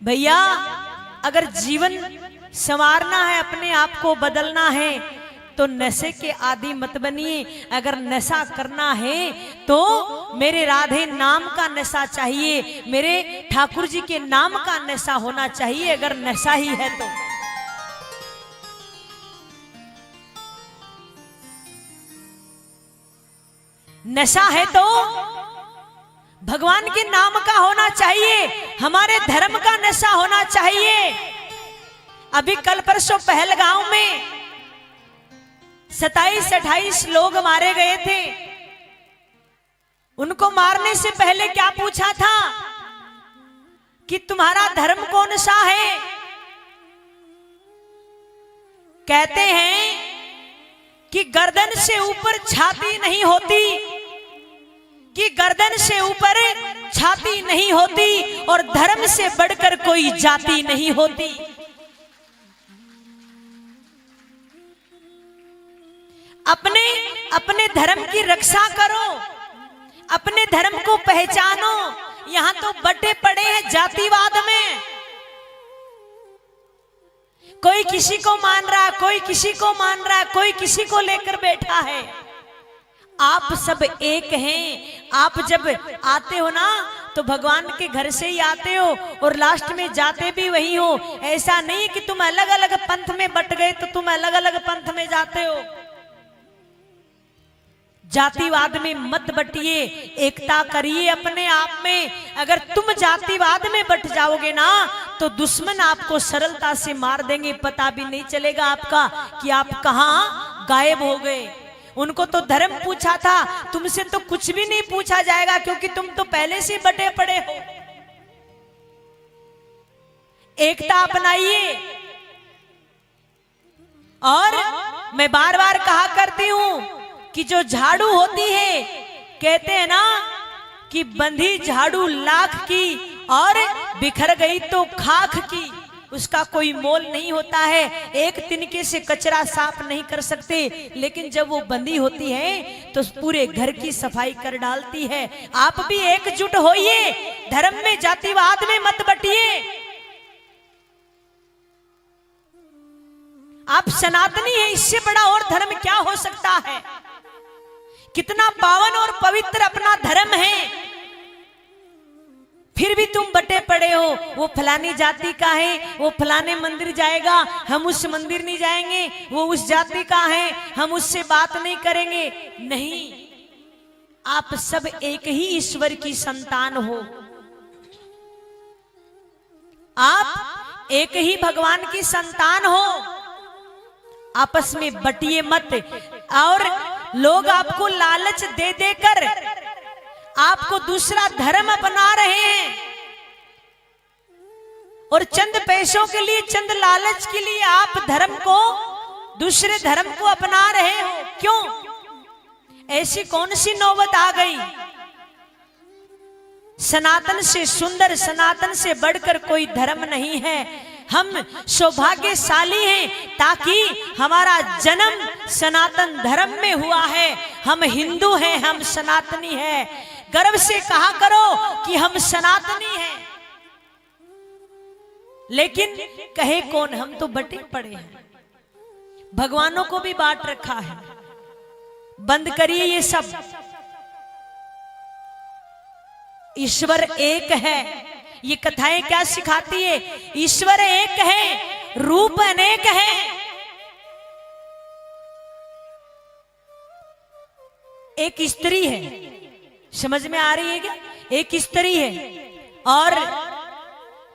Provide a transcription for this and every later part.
भैया अगर जीवन संवारना है, अपने आप को बदलना है तो नशे के आदि मत बनिए। अगर नशा करना है तो मेरे राधे नाम का नशा चाहिए, मेरे ठाकुर जी के नाम का नशा होना चाहिए। अगर नशा ही है तो नशा है तो भगवान के नाम का होना चाहिए, हमारे धर्म का नशा होना चाहिए। अभी कल परसों पहलगांव में 27-28 लोग मारे गए थे। उनको मारने से पहले क्या पूछा था कि तुम्हारा धर्म कौन सा है? कहते हैं कि गर्दन से ऊपर छाती नहीं होती, कि गर्दन से ऊपर छाती नहीं होती और धर्म से बढ़कर कोई जाति नहीं होती। अपने अपने धर्म की रक्षा करो, अपने धर्म को पहचानो। यहां तो बटे पड़े हैं जातिवाद में, कोई किसी को मान रहा, कोई किसी को मान रहा, कोई किसी को लेकर बैठा है। आप सब एक हैं। आप जब आते हो ना तो भगवान के घर से ही आते हो और लास्ट में जाते भी वही हो। ऐसा नहीं कि तुम अलग अलग पंथ में बट गए तो तुम अलग अलग पंथ में जाते हो। जातिवाद में मत बटिए, एकता करिए अपने आप में। अगर तुम जातिवाद में बट जाओगे ना तो दुश्मन आपको सरलता से मार देंगे, पता भी नहीं चलेगा आपका कि आप कहां गायब हो गए। उनको तो धर्म पूछा था, तुमसे तो कुछ भी नहीं पूछा जाएगा क्योंकि तुम तो पहले से बटे पड़े हो। एकता अपनाइए। और मैं बार बार कहा करती हूं कि जो झाड़ू होती है, कहते हैं ना कि बंधी झाड़ू लाख की और बिखर गई तो खाक की, उसका कोई मोल नहीं होता है। एक तिनके से कचरा साफ नहीं कर सकते, लेकिन जब वो बंधी होती है तो पूरे घर की सफाई कर डालती है। आप भी एकजुट होइए, धर्म में जातिवाद में मत बटिए। आप सनातनी हैं, इससे बड़ा और धर्म क्या हो सकता है? कितना पावन और पवित्र अपना धर्म है, फिर भी तुम बटे पड़े हो। वो फलानी जाति का है, वो फलाने मंदिर जाएगा, हम उस मंदिर नहीं जाएंगे। वो उस जाति का है, हम उससे बात नहीं करेंगे। नहीं, आप सब एक ही ईश्वर की संतान हो। आप एक ही भगवान की संतान हो। आपस में बटिए मत। और लोग आपको लालच दे देकर आपको दूसरा धर्म अपना रहे हैं और चंद पैसों के लिए, चंद लालच के लिए आप धर्म को, दूसरे धर्म को अपना रहे हो। क्यों? ऐसी कौन सी नौबत आ गई? सनातन से सुंदर, सनातन से बढ़कर कोई धर्म नहीं है। हम सौभाग्यशाली हैं ताकि हमारा जन्म सनातन धर्म में हुआ है। हम हिंदू हैं, हम सनातनी हैं। गर्व से कहा करो कि हम सनातनी हैं। लेकिन कहे कौन, हम तो बटे पड़े हैं। भगवानों को भी बांट रखा है। बंद करिए ये सब। ईश्वर एक है। ये कथाएं क्या सिखाती है? ईश्वर एक है, रूप अनेक है। एक स्त्री है, समझ में आ रही है क्या? एक स्त्री है और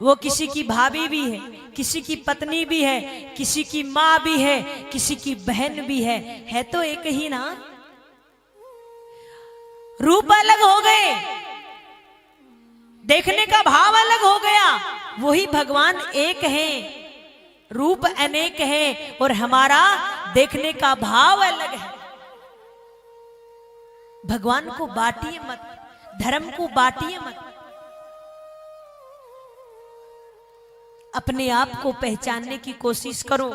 वो किसी की भाभी भी है, किसी की पत्नी भी है, किसी की माँ भी है, किसी की बहन भी है तो एक ही ना। रूप अलग हो गए, देखने का भाव अलग हो गया। वही भगवान एक है, रूप अनेक है और हमारा देखने का भाव अलग है। भगवान को बांटिए मत, धर्म को बांटिए मत। अपने आप को पहचानने की कोशिश करो।